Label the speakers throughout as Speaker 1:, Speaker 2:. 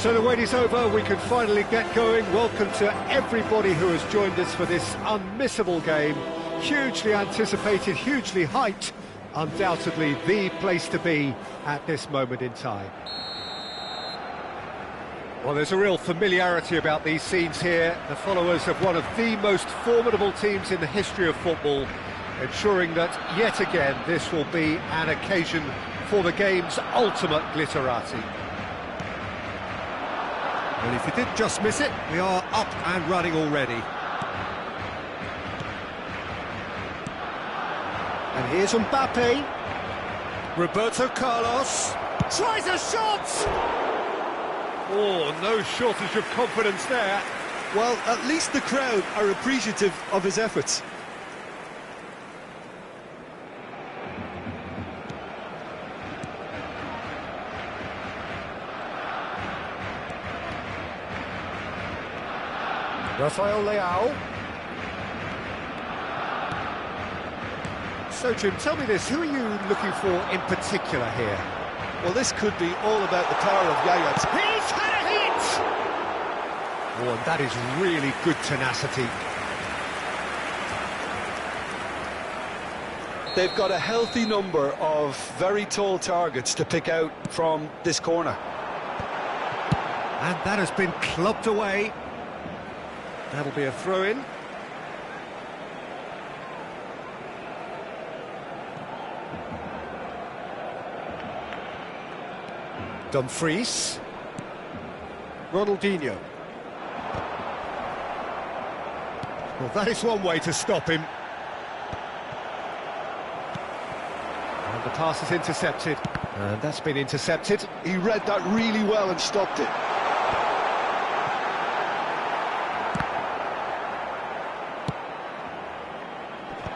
Speaker 1: So the wait is over, we can finally get going. Welcome to everybody who has joined us for this unmissable game. Hugely anticipated, hugely hyped, undoubtedly the place to be at this moment in time. Well, there's a real familiarity about these scenes here. The followers of one of the most formidable teams in the history of football, ensuring that, yet again, this will be an occasion for the game's ultimate glitterati.
Speaker 2: Well, if you did just miss it, we are up and running already.
Speaker 1: And here's Mbappe.
Speaker 2: Roberto Carlos
Speaker 1: Tries a shot! Oh, no shortage of confidence there.
Speaker 2: Well, at least the crowd are appreciative of his efforts.
Speaker 1: Rafael Leao. So, Jim, tell me this, who are you looking for in particular here?
Speaker 2: Well, this could be all about the power of Yaya.
Speaker 1: He's had a hit! Oh, and that is really good tenacity.
Speaker 2: They've got a healthy number of very tall targets to pick out from this corner.
Speaker 1: And that has been clubbed away. That'll be a throw-in. Dumfries. Ronaldinho. Well, that is one way to stop him. And the pass is intercepted. And that's been intercepted.
Speaker 2: He read that really well and stopped it.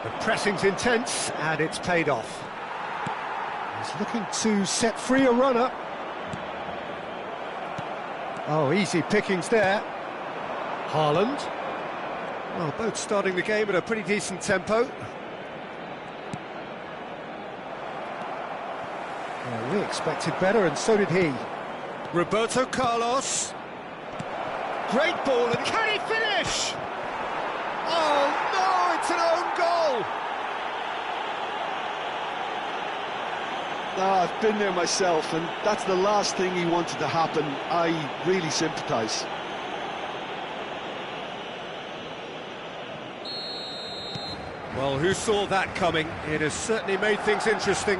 Speaker 1: The pressing's intense, and it's paid off. He's looking to set free a runner. Oh, easy pickings there. Haaland. Well, both starting the game at a pretty decent tempo. Well, we expected better, and so did he.
Speaker 2: Roberto Carlos.
Speaker 1: Great ball, and can he finish? Oh, no, it's an own goal!
Speaker 2: I've been there myself, and that's the last thing he wanted to happen. I really sympathise.
Speaker 1: Well, who saw that coming? It has certainly made things interesting.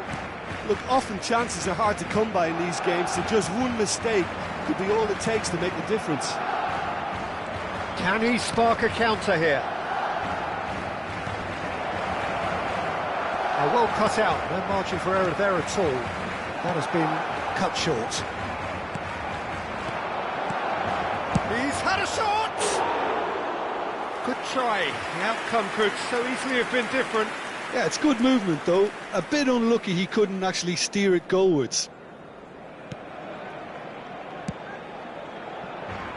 Speaker 2: Look, often chances are hard to come by in these games, so just one mistake could be all it takes to make the difference.
Speaker 1: Can he spark a counter here? Well cut out, no margin for error there at all. That has been cut short. He's had a shot! Good try. The outcome could so easily have been different.
Speaker 2: Yeah, it's good movement though. A bit unlucky he couldn't actually steer it goalwards.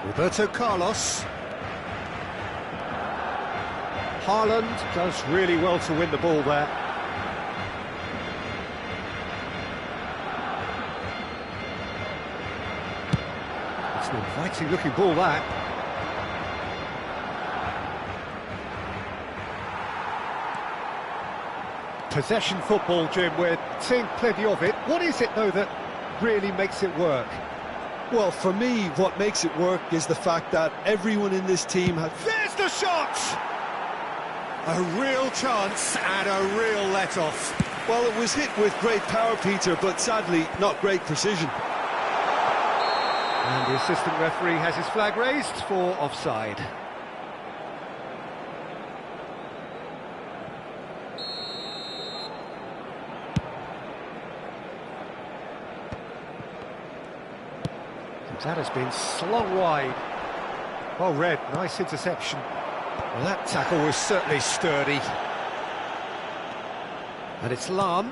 Speaker 1: Roberto Carlos. Haaland does really well to win the ball there. It's an inviting looking ball, that. Possession football, Jim, we're seeing plenty of it. What is it, though, that really makes it work?
Speaker 2: Well, for me, what makes it work is the fact that everyone in this team has...
Speaker 1: There's the shot! A real chance and a real let-off.
Speaker 2: Well, it was hit with great power, Peter, but sadly, not great precision.
Speaker 1: And the assistant referee has his flag raised for offside. That has been slung wide. Well read, nice interception. Well, that tackle was certainly sturdy. And it's Lahm.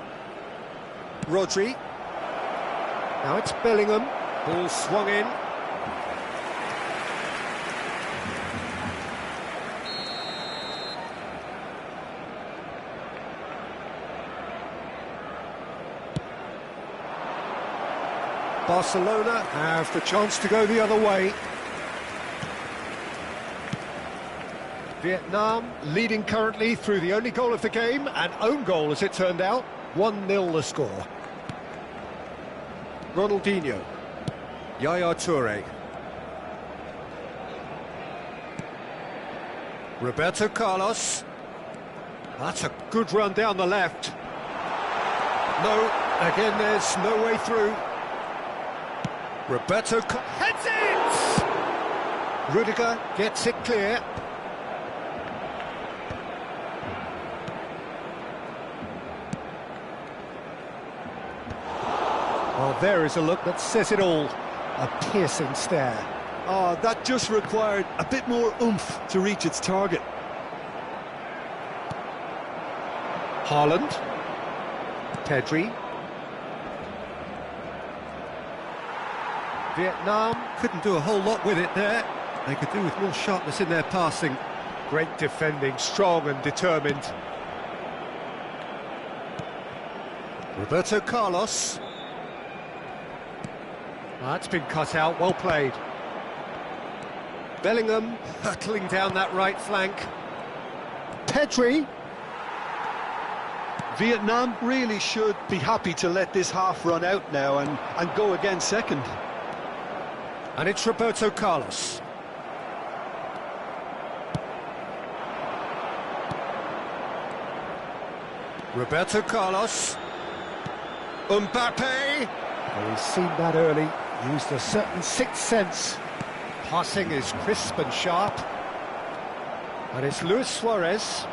Speaker 1: Rodri. Now it's Bellingham. Ball swung in. Barcelona have the chance to go the other way. Vietnam leading currently through the only goal of the game, an own goal as it turned out. 1-0 the score. Ronaldinho. Yaya Toure. Roberto Carlos. That's a good run down the left. No, again there's no way through. Roberto heads it! Rudiger gets it clear. Well, there is a look that says it all. A piercing stare.
Speaker 2: Oh, that just required a bit more oomph to reach its target.
Speaker 1: Haaland. Pedri. Vietnam couldn't do a whole lot with it there. They could do with more sharpness in their passing. Great defending, strong and determined. Roberto Carlos. That's been cut out, well played. Bellingham hurtling down that right flank. Pedri.
Speaker 2: Vietnam really should be happy to let this half run out now and go again second.
Speaker 1: And it's Roberto Carlos. Roberto Carlos. Mbappe. Oh, he's seen that early, used a certain sixth sense. Passing is crisp and sharp. And it's Luis Suarez.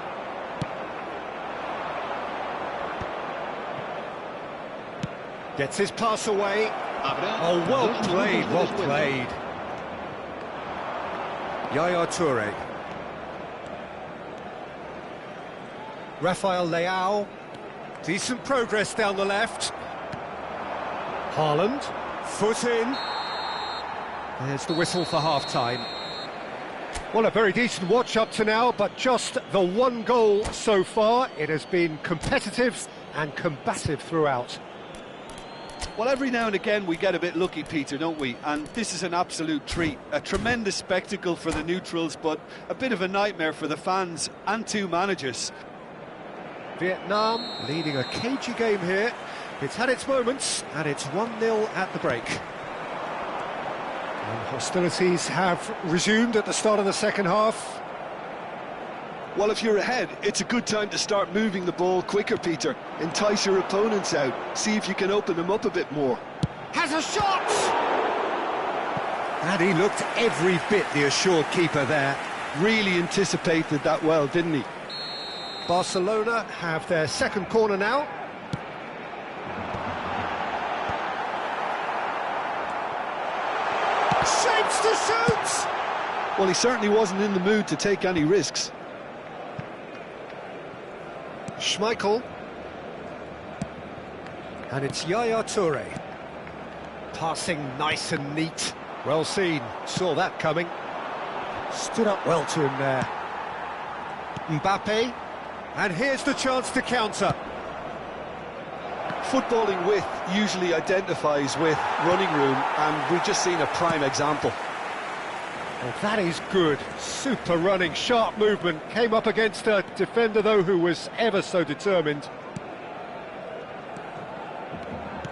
Speaker 1: Gets his pass away. Oh, well played, well played. Yaya Toure. Rafael Leao. Decent progress down the left. Haaland. Foot in. There's the whistle for half-time. Well, a very decent watch up to now, but just the one goal so far. It has been competitive and combative throughout.
Speaker 2: Well, every now and again we get a bit lucky, Peter, don't we? And this is an absolute treat. A tremendous spectacle for the neutrals, but a bit of a nightmare for the fans and two managers.
Speaker 1: Vietnam leading a cagey game here. It's had its moments, and it's 1-0 at the break. And hostilities have resumed at the start of the second half.
Speaker 2: Well, if you're ahead, it's a good time to start moving the ball quicker, Peter. Entice your opponents out. See if you can open them up a bit more.
Speaker 1: Has a shot! And he looked every bit the assured keeper there.
Speaker 2: Really anticipated that well, didn't he?
Speaker 1: Barcelona have their second corner now. Shapes to shoot!
Speaker 2: Well, he certainly wasn't in the mood to take any risks.
Speaker 1: Schmeichel. And it's Yaya Toure. Passing nice and neat. Well seen. Saw that coming. Stood up well to him there. Mbappe. And here's the chance to counter.
Speaker 2: Footballing width usually identifies with running room, and we've just seen a prime example.
Speaker 1: Well, that is good. Super running, sharp movement. Came up against a defender, though, who was ever so determined.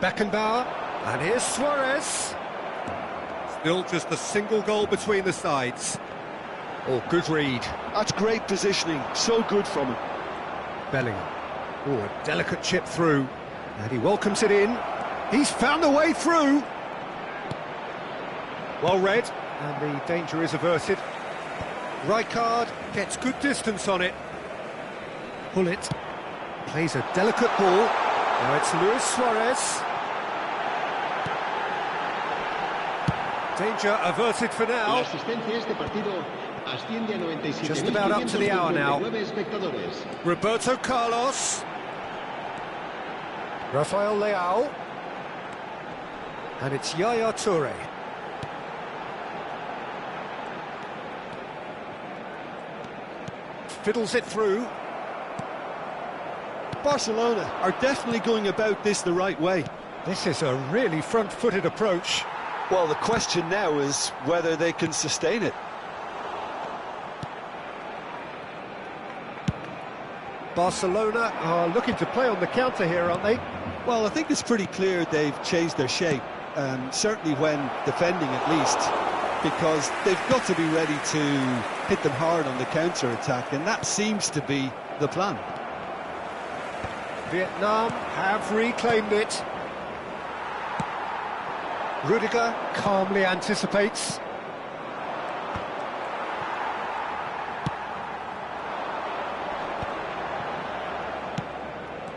Speaker 1: Beckenbauer. And here's Suarez. Still just a single goal between the sides. Oh, good read.
Speaker 2: That's great positioning. So good from him.
Speaker 1: Bellingham. Oh, a delicate chip through. And he welcomes it in. He's found a way through. Well read. And the danger is averted. Rijkaard gets good distance on it. Gullit plays a delicate ball. Now it's Luis Suarez. Danger averted for now. Just about up to the hour now. Roberto Carlos. Rafael Leao. And it's Yaya Toure. Fiddles it through.
Speaker 2: Barcelona are definitely going about this the right way.
Speaker 1: This is a really front-footed approach.
Speaker 2: Well, the question now is whether they can sustain it.
Speaker 1: Barcelona are looking to play on the counter here, aren't they?
Speaker 2: Well, I think it's pretty clear they've changed their shape, certainly when defending at least, because they've got to be ready to hit them hard on the counter-attack, and that seems to be the plan.
Speaker 1: Vietnam have reclaimed it. Rudiger calmly anticipates.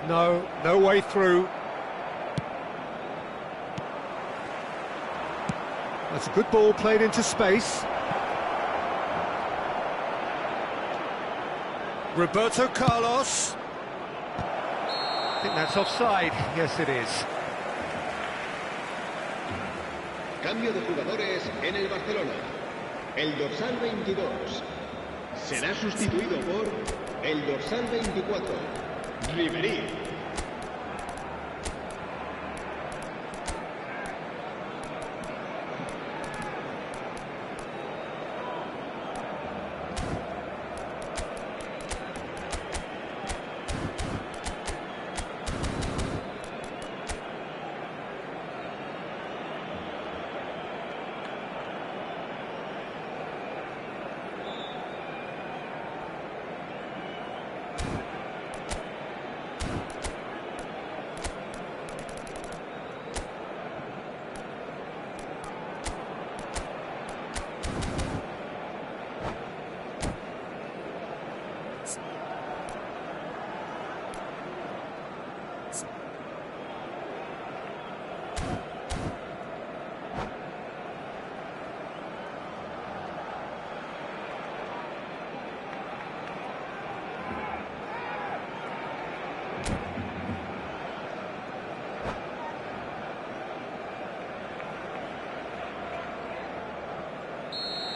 Speaker 1: No way through. That's a good ball played into space. Roberto Carlos. I think that's offside. Yes, it is.
Speaker 3: Cambio de jugadores en el Barcelona. El dorsal 22 será sustituido por el dorsal 24, Ribéry.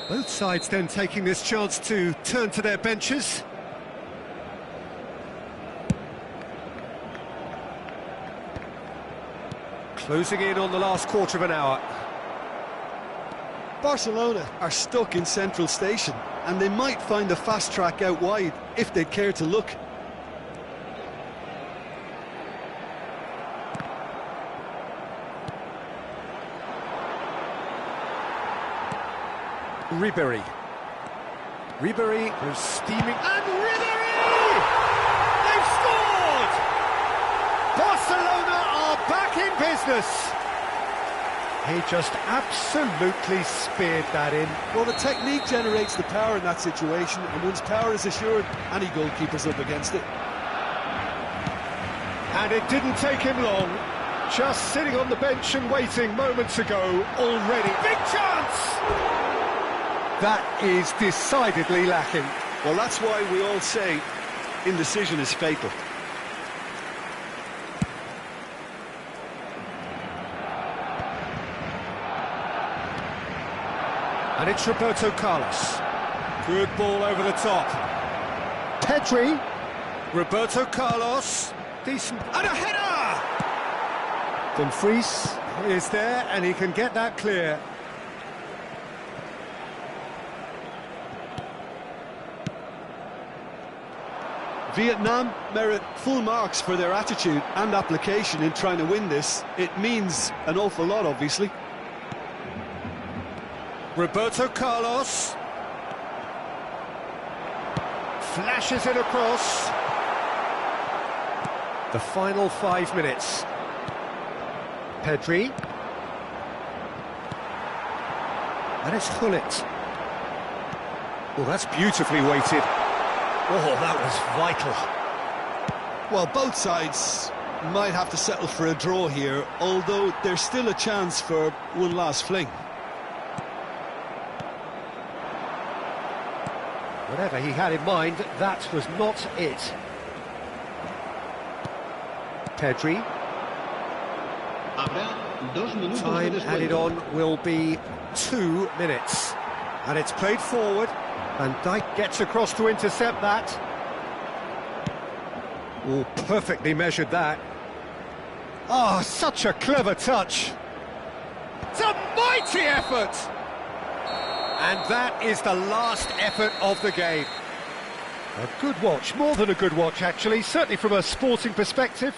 Speaker 1: Both sides then taking this chance to turn to their benches. Closing in on the last quarter of an hour.
Speaker 2: Barcelona are stuck in central station, and they might find a fast track out wide if they'd care to look.
Speaker 1: Ribéry. Ribéry is steaming, and Ribéry! They've scored! Barcelona are back in business. He just absolutely speared that in.
Speaker 2: Well, the technique generates the power in that situation, and once power is assured, any goalkeeper's up against it.
Speaker 1: And it didn't take him long. Just sitting on the bench and waiting moments ago already. Big chance! That is decidedly lacking.
Speaker 2: Well, that's why we all say indecision is fatal.
Speaker 1: And it's Roberto Carlos. Good ball over the top. Pedri. Roberto Carlos. Decent. And a header! Dumfries is there, and he can get that clear.
Speaker 2: Vietnam merit full marks for their attitude and application in trying to win this. It means an awful lot, obviously.
Speaker 1: Roberto Carlos. Flashes it across. The final 5 minutes. Pedri. And it's Gullit. Oh, that's beautifully weighted. Oh, that was vital.
Speaker 2: Well, both sides might have to settle for a draw here, although there's still a chance for one last fling.
Speaker 1: Whatever he had in mind, that was not it. Pedri. Time added on will be 2 minutes. And it's played forward. Van Dijk gets across to intercept that. Oh, perfectly measured that. Oh, such a clever touch. It's a mighty effort! And that is the last effort of the game. A good watch, more than a good watch actually, certainly from a sporting perspective.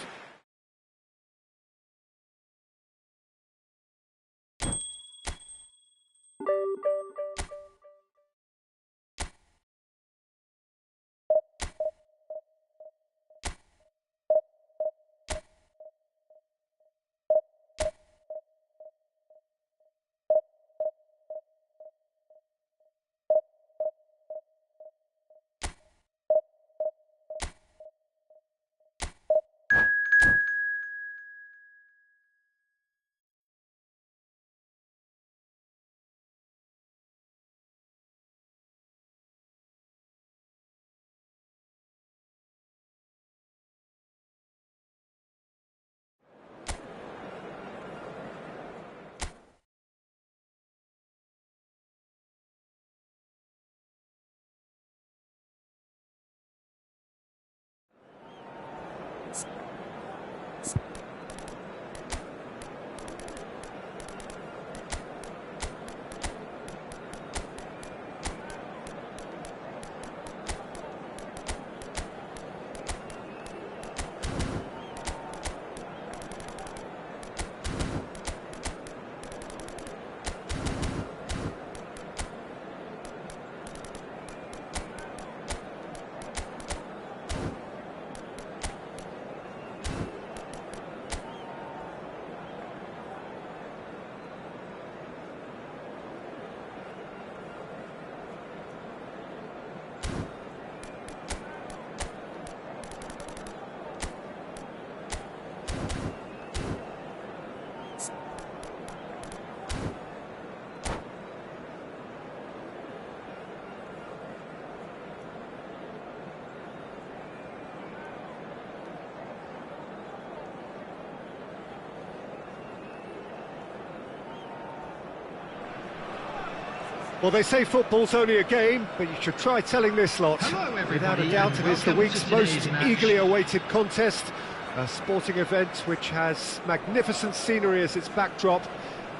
Speaker 1: Well, they say football's only a game, but you should try telling this lot. Without a doubt, it is the week's most eagerly awaited contest, a sporting event which has magnificent scenery as its backdrop.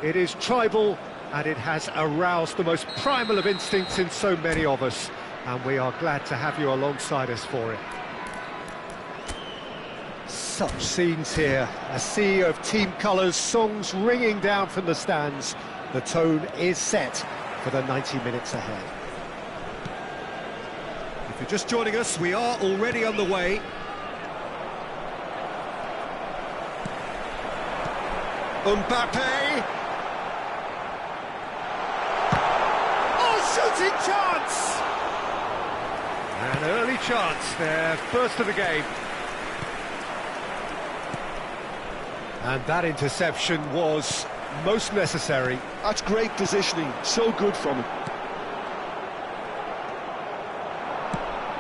Speaker 1: It is tribal, and it has aroused the most primal of instincts in so many of us, and we are glad to have you alongside us for it. Such scenes here, a sea of team colours, songs ringing down from the stands. The tone is set for the 90 minutes ahead. If you're just joining us, we are already on the way. Mbappe! Oh, shooting chance! An early chance there, first of the game. And that interception was most necessary.
Speaker 2: That's great positioning, so good from him.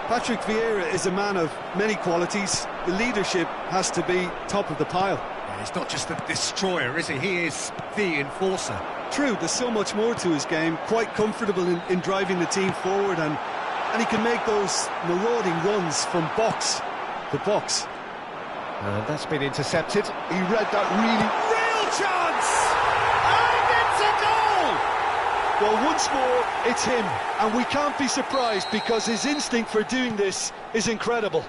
Speaker 2: Patrick Vieira is a man of many qualities. The leadership has to be top of the pile.
Speaker 1: Yeah, he's not just a destroyer, is he? He is the enforcer.
Speaker 2: True, there's so much more to his game. Quite comfortable in driving the team forward, and he can make those marauding runs from box to box.
Speaker 1: And that's been intercepted.
Speaker 2: He read that
Speaker 1: Real chance!
Speaker 2: Well, once more, it's him, and we can't be surprised because his instinct for doing this is incredible.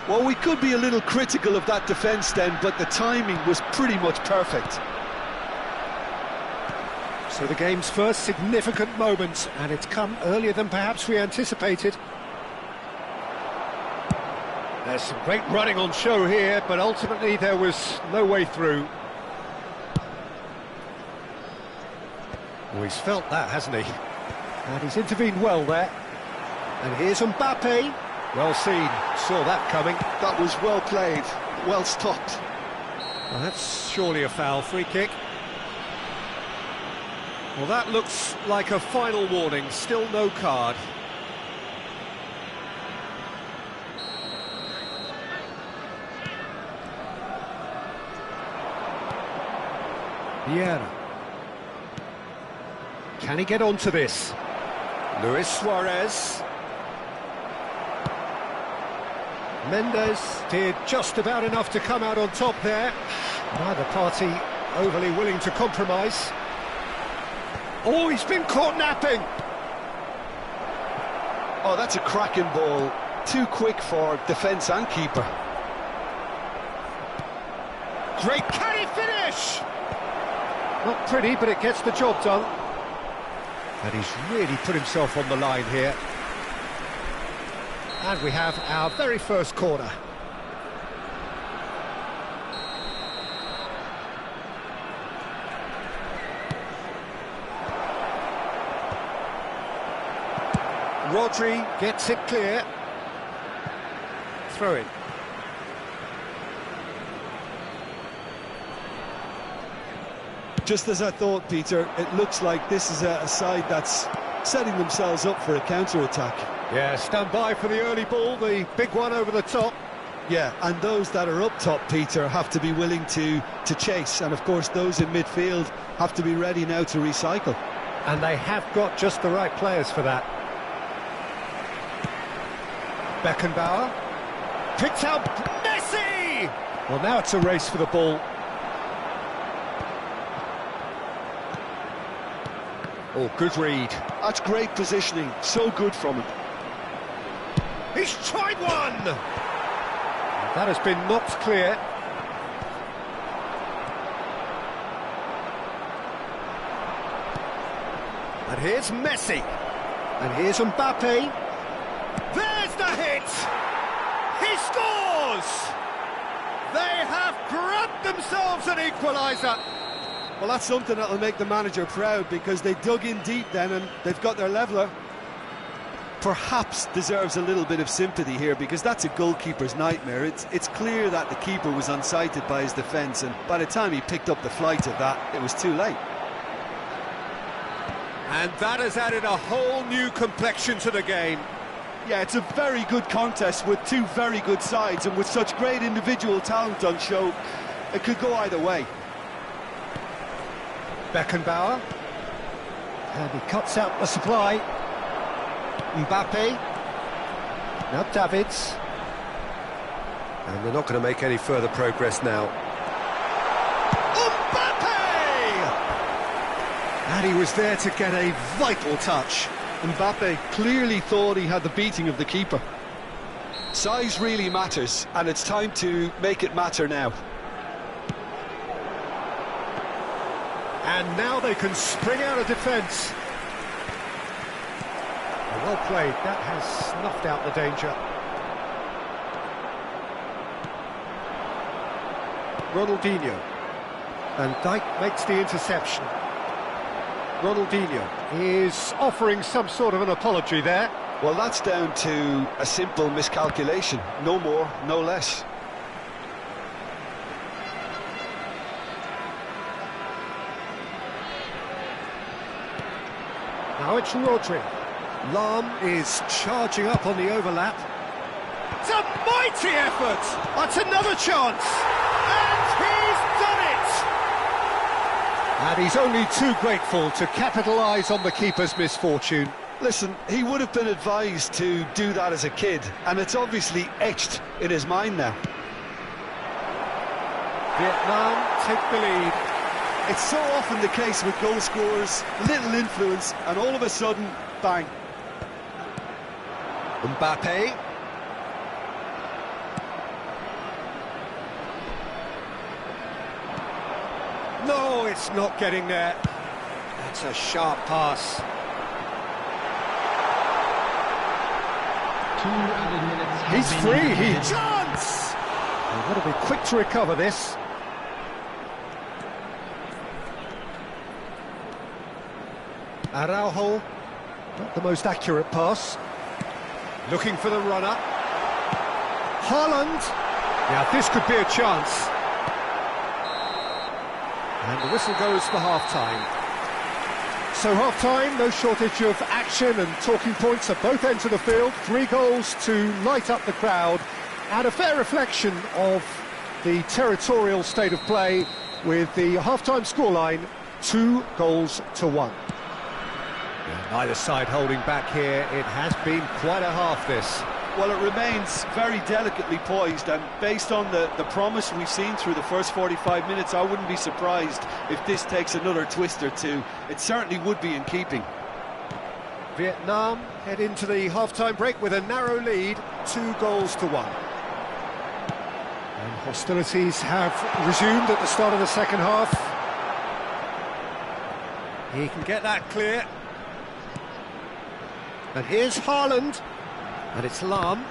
Speaker 2: Well, we could be a little critical of that defence then, but the timing was pretty much perfect.
Speaker 1: So the game's first significant moment, and it's come earlier than perhaps we anticipated. There's some great running on show here, but ultimately there was no way through. Well, he's felt that, hasn't he? And he's intervened well there. And here's Mbappe. Well seen, saw that coming.
Speaker 2: That was well played, well stopped.
Speaker 1: Well, that's surely a foul, free kick. Well, that looks like a final warning, still no card. Vieira. Can he get onto this? Luis Suarez. Mendes did just about enough to come out on top there. Neither party overly willing to compromise. Oh, he's been caught napping.
Speaker 2: Oh, that's a cracking ball. Too quick for defence and keeper.
Speaker 1: Great, can he finish? Not pretty, but it gets the job done. And he's really put himself on the line here. And we have our very first corner. Rodri gets it clear. Throw in.
Speaker 2: Just as I thought, Peter, it looks like this is a side that's setting themselves up for a counter-attack.
Speaker 1: Yeah, stand by for the early ball, the big one over the top.
Speaker 2: Yeah, and those that are up top, Peter, have to be willing to chase. And, of course, those in midfield have to be ready now to recycle.
Speaker 1: And they have got just the right players for that. Beckenbauer. Picked out Messi! Well, now it's a race for the ball. Oh, good read.
Speaker 2: That's great positioning. So good from him.
Speaker 1: He's tried one! That has been knocked clear. And here's Messi. And here's Mbappe. There's the hit! He scores! They have grabbed themselves an equaliser.
Speaker 2: Well, that's something that'll make the manager proud, because they dug in deep then and they've got their leveller. Perhaps deserves a little bit of sympathy here, because that's a goalkeeper's nightmare. It's clear that the keeper was unsighted by his defence, and by the time he picked up the flight of that, it was too late.
Speaker 1: And that has added a whole new complexion to the game.
Speaker 2: Yeah, it's a very good contest with two very good sides, and with such great individual talent on show, it could go either way.
Speaker 1: Beckenbauer. And he cuts out the supply. Mbappe. Now Davids. And they're not going to make any further progress now. Mbappe! And he was there to get a vital touch.
Speaker 2: Mbappe clearly thought he had the beating of the keeper. Size really matters, and it's time to make it matter now.
Speaker 1: And now they can spring out of defence. Well played, that has snuffed out the danger. Ronaldinho. And Dijk makes the interception. Ronaldinho is offering some sort of an apology there.
Speaker 2: Well, that's down to a simple miscalculation. No more, no less.
Speaker 1: Now it's Rodri. Lahm is charging up on the overlap. It's a mighty effort! That's another chance! And he's done it! And he's only too grateful to capitalise on the keeper's misfortune.
Speaker 2: Listen, he would have been advised to do that as a kid, and it's obviously etched in his mind now.
Speaker 1: Vietnam take the lead.
Speaker 2: It's so often the case with goal scorers, little influence, and all of a sudden, bang.
Speaker 1: Mbappe. No, it's not getting there. That's a sharp pass.
Speaker 4: 2 added minutes.
Speaker 1: He's free, chance! They've got to be quick to recover this. Araujo, not the most accurate pass. Looking for the runner. Haaland. Now this could be a chance. And the whistle goes for half-time. So half-time, no shortage of action and talking points at both ends of the field. 3 goals to light up the crowd, and a fair reflection of the territorial state of play, with the half-time scoreline 2-1. Neither side holding back here. It has been quite a half, this.
Speaker 2: Well, it remains very delicately poised, and based on the promise we've seen through the first 45 minutes, I wouldn't be surprised if this takes another twist or two. It certainly would be in keeping.
Speaker 1: Vietnam head into the half-time break with a narrow lead, 2-1. And hostilities have resumed at the start of the second half. He can get that clear. And here's Haaland. And it's Lahm.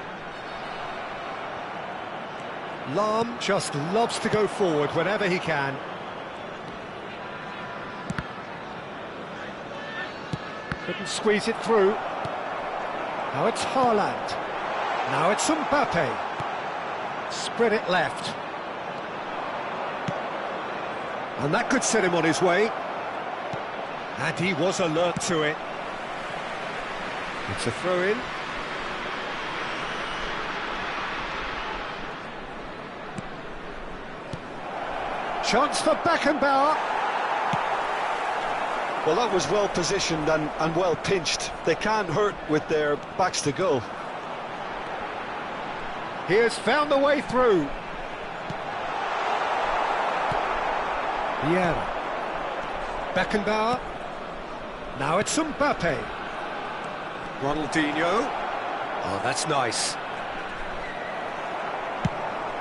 Speaker 1: Lahm just loves to go forward whenever he can. Couldn't squeeze it through. Now it's Haaland. Now it's Mbappe. Spread it left. And that could set him on his way. And he was alert to it. It's a throw-in. Chance for Beckenbauer.
Speaker 2: Well, that was well positioned and well pinched. They can't hurt with their backs to goal.
Speaker 1: He has found the way through. Vieira. Beckenbauer. Now it's Mbappe. Ronaldinho. Oh, that's nice.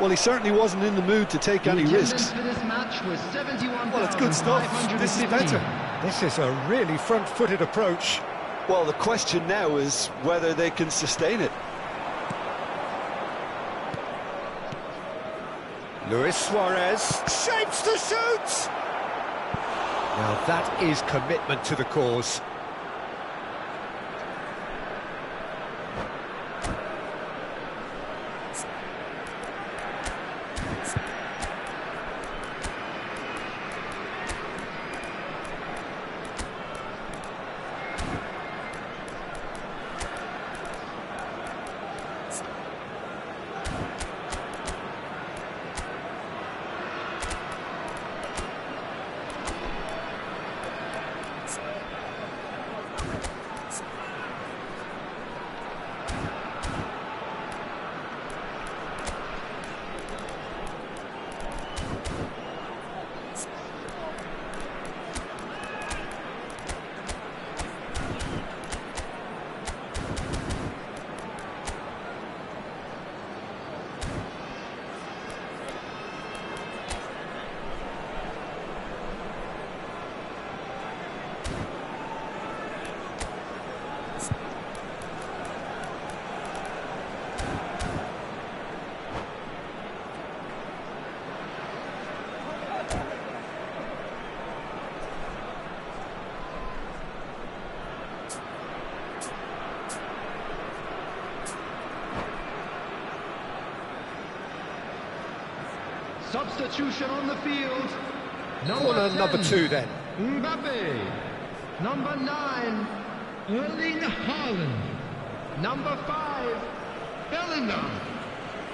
Speaker 2: Well, he certainly wasn't in the mood to take any risks.
Speaker 4: For this match was 71,
Speaker 2: well, it's good stuff. This is better.
Speaker 1: This is a really front-footed approach.
Speaker 2: Well, the question now is whether they can sustain it.
Speaker 1: Luis Suarez shapes to shoot! Now that is commitment to the cause.
Speaker 4: Substitution on the field.
Speaker 1: Corner number 2 then.
Speaker 4: Mbappe. Number 9, Erling Haaland. Number 5, Bellingham.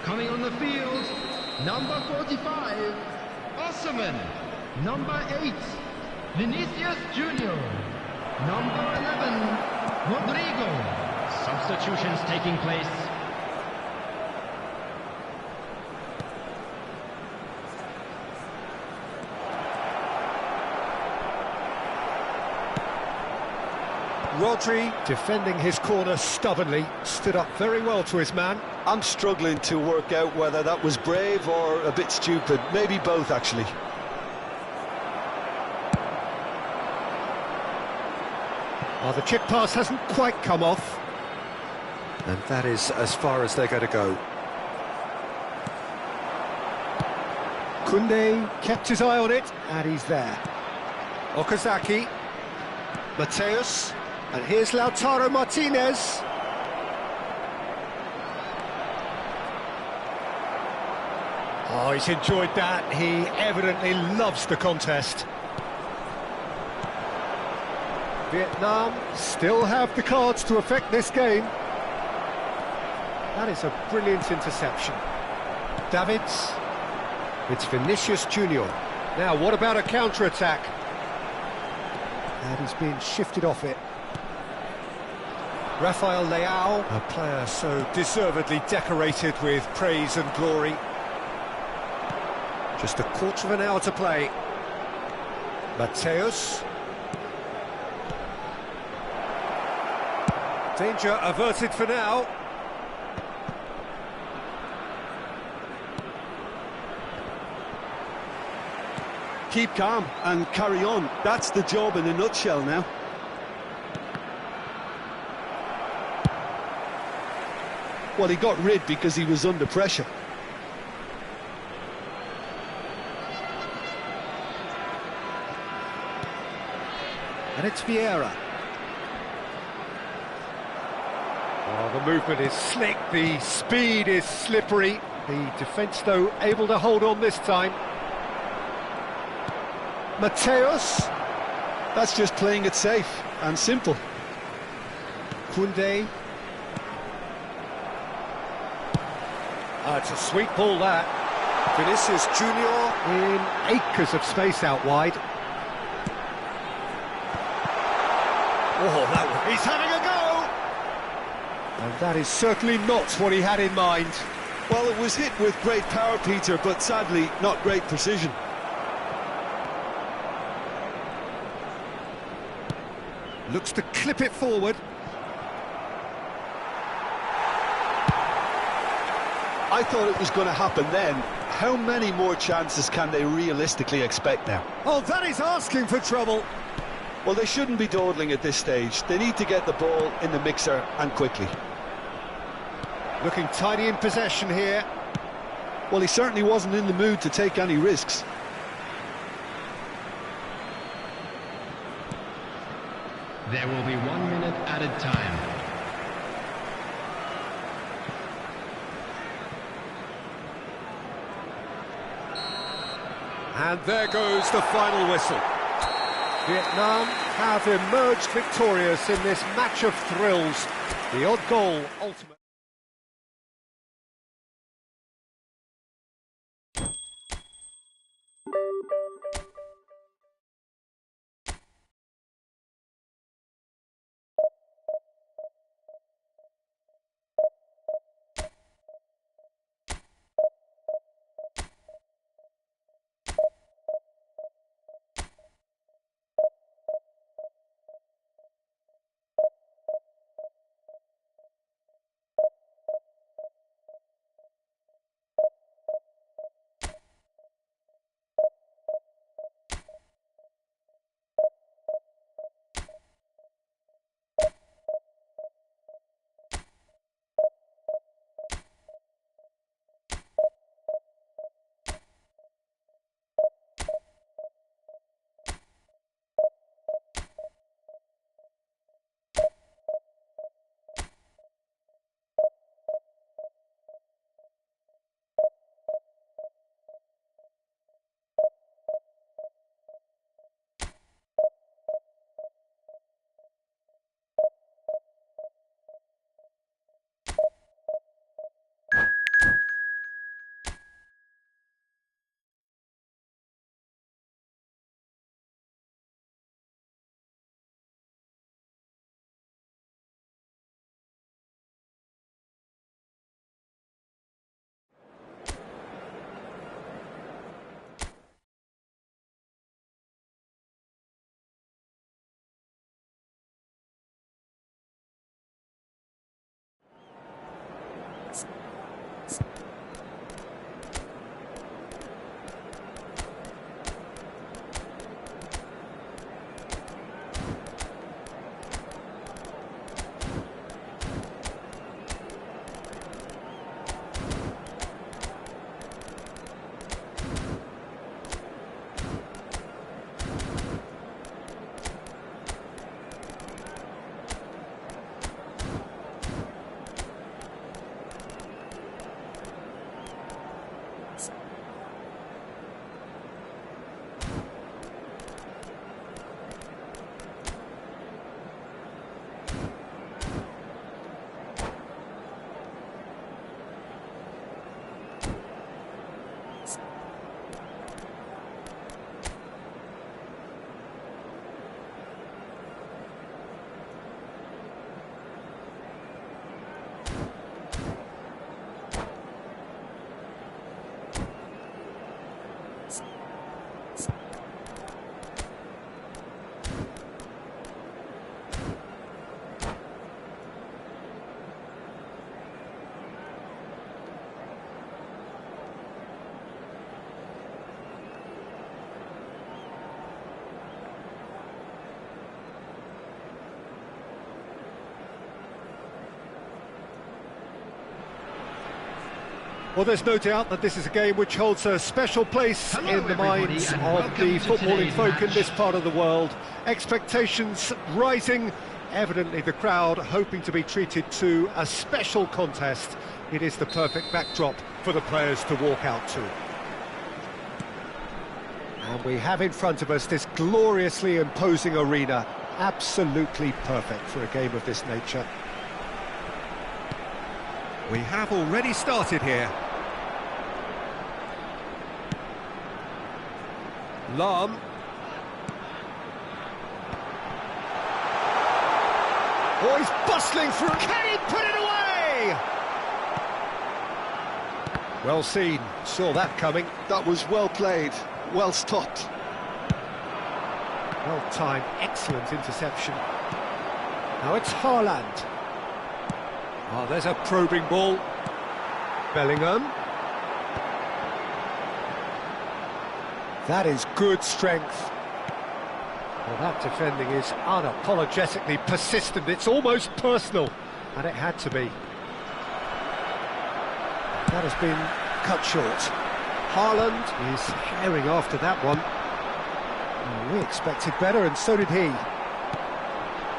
Speaker 4: Coming on the field, number 45, Osimhen. Number 8, Vinicius Junior. Number 11, Rodrigo. Substitutions taking place.
Speaker 1: Rodri, defending his corner stubbornly, stood up very well to his man.
Speaker 2: I'm struggling to work out whether that was brave or a bit stupid. Maybe both, actually.
Speaker 1: Oh, the chip pass hasn't quite come off. And that is as far as they're going to go. Koundé kept his eye on it, and he's there. Okazaki. Mateus. And here's Lautaro Martinez. Oh, he's enjoyed that. He evidently loves the contest. Vietnam still have the cards to affect this game. That is a brilliant interception. Davids. It's Vinicius Junior. Now, what about a counter-attack? And he's being shifted off it. Rafael Leao, a player so deservedly decorated with praise and glory. Just a quarter of an hour to play. Mateus. Danger averted for now.
Speaker 2: Keep calm and carry on. That's the job in a nutshell now. Well, he got rid because he was under pressure.
Speaker 1: And it's Vieira. Oh, the movement is slick, the speed is slippery. The defence, though, able to hold on this time. Mateus.
Speaker 2: That's just playing it safe and simple.
Speaker 1: Koundé. It's a sweet ball, that. Vinicius Junior in acres of space out wide. Oh, he's having a go! And that is certainly not what he had in mind.
Speaker 2: Well, it was hit with great power, Peter, but sadly not great precision.
Speaker 1: Looks to clip it forward.
Speaker 2: I thought it was going to happen then. How many more chances can they realistically expect now?
Speaker 1: Oh, that is asking for trouble.
Speaker 2: Well, they shouldn't be dawdling at this stage. They need to get the ball in the mixer and quickly.
Speaker 1: Looking tidy in possession here.
Speaker 2: Well, he certainly wasn't in the mood to take any risks.
Speaker 4: There will be 1 minute added time.
Speaker 1: And there goes the final whistle. Vietnam have emerged victorious in this match of thrills. The odd goal ultimately. Well, there's no doubt that this is a game which holds a special place
Speaker 4: Hello,
Speaker 1: in the
Speaker 4: everybody,
Speaker 1: minds
Speaker 4: and
Speaker 1: of
Speaker 4: welcome
Speaker 1: the
Speaker 4: to
Speaker 1: footballing
Speaker 4: today's
Speaker 1: folk in
Speaker 4: match.
Speaker 1: this part of the world. Expectations rising, evidently the crowd hoping to be treated to a special contest. It is the perfect backdrop for the players to walk out to. And we have in front of us this gloriously imposing arena, absolutely perfect for a game of this nature. We have already started here. Lahm. Oh, he's bustling through. Can he put it away? Well seen. Saw that coming.
Speaker 2: That was well played, well stopped.
Speaker 1: Well timed. Excellent interception. Now it's Haaland. Oh, there's a probing ball. Bellingham. That is good strength. Well, that defending is unapologetically persistent. It's almost personal, and it had to be. That has been cut short. Haaland is herring after that one. Oh, we expected better, and so did he.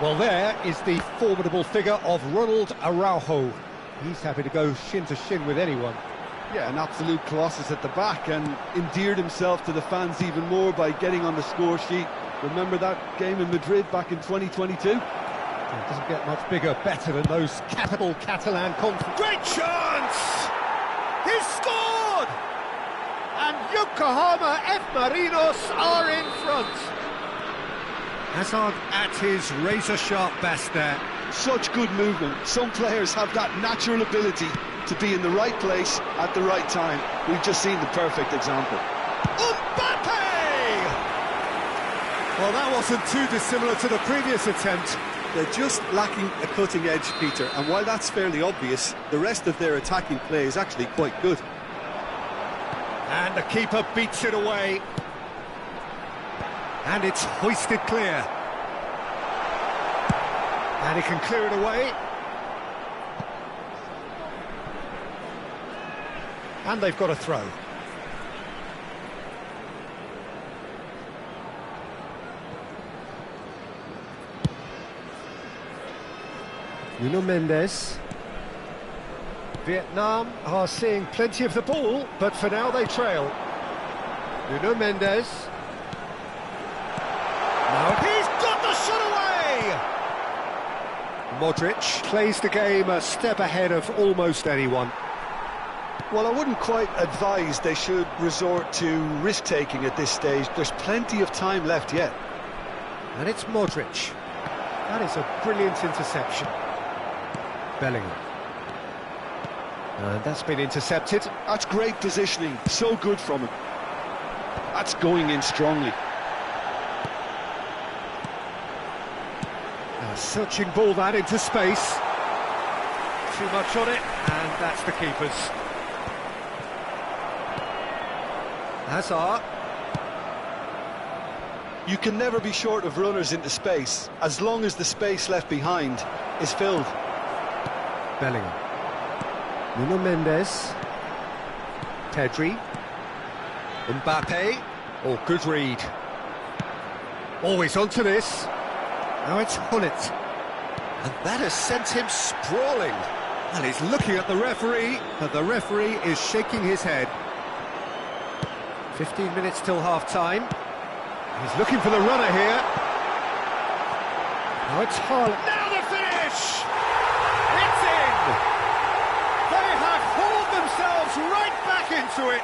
Speaker 1: Well, there is the formidable figure of Ronald Araujo. He's happy to go shin to shin with anyone.
Speaker 2: Yeah, an absolute colossus at the back, and endeared himself to the fans even more by getting on the score sheet. Remember that game in Madrid back in 2022?
Speaker 1: It doesn't get much bigger, better than those capital Catalan conference. Great chance! He's scored! And Yokohama F. Marinos are in front. Hazard at his razor-sharp best there.
Speaker 2: Such good movement. Some players have that natural ability to be in the right place at the right time. We've just seen the perfect example.
Speaker 1: Mbappe! Well, that wasn't too dissimilar to the previous attempt.
Speaker 2: They're just lacking a cutting edge, Peter, and while that's fairly obvious, the rest of their attacking play is actually quite good.
Speaker 1: And the keeper beats it away. And it's hoisted clear. And he can clear it away. And they've got a throw. Nuno Mendes. Vietnam are seeing plenty of the ball, but for now they trail. Nuno Mendes. Now he's got the shot away! Modric plays the game a step ahead of almost anyone.
Speaker 2: Well, I wouldn't quite advise they should resort to risk-taking at this stage. There's plenty of time left yet.
Speaker 1: And it's Modric. That is a brilliant interception. Bellingham. And that's been intercepted.
Speaker 2: That's great positioning, so good from him. That's going in strongly.
Speaker 1: A searching ball that into space. Too much on it, and that's the keeper's. Hazard.
Speaker 2: You can never be short of runners into space, as long as the space left behind is filled.
Speaker 1: Bellingham. Nuno Mendes. Pedri. Mbappe. Oh, good read. Always onto this. Now it's Hullet. And that has sent him sprawling. And he's looking at the referee, but the referee is shaking his head. 15 minutes till half-time. He's looking for the runner here. Now it's Haaland. Now the finish! It's in! They have hauled themselves right back into it.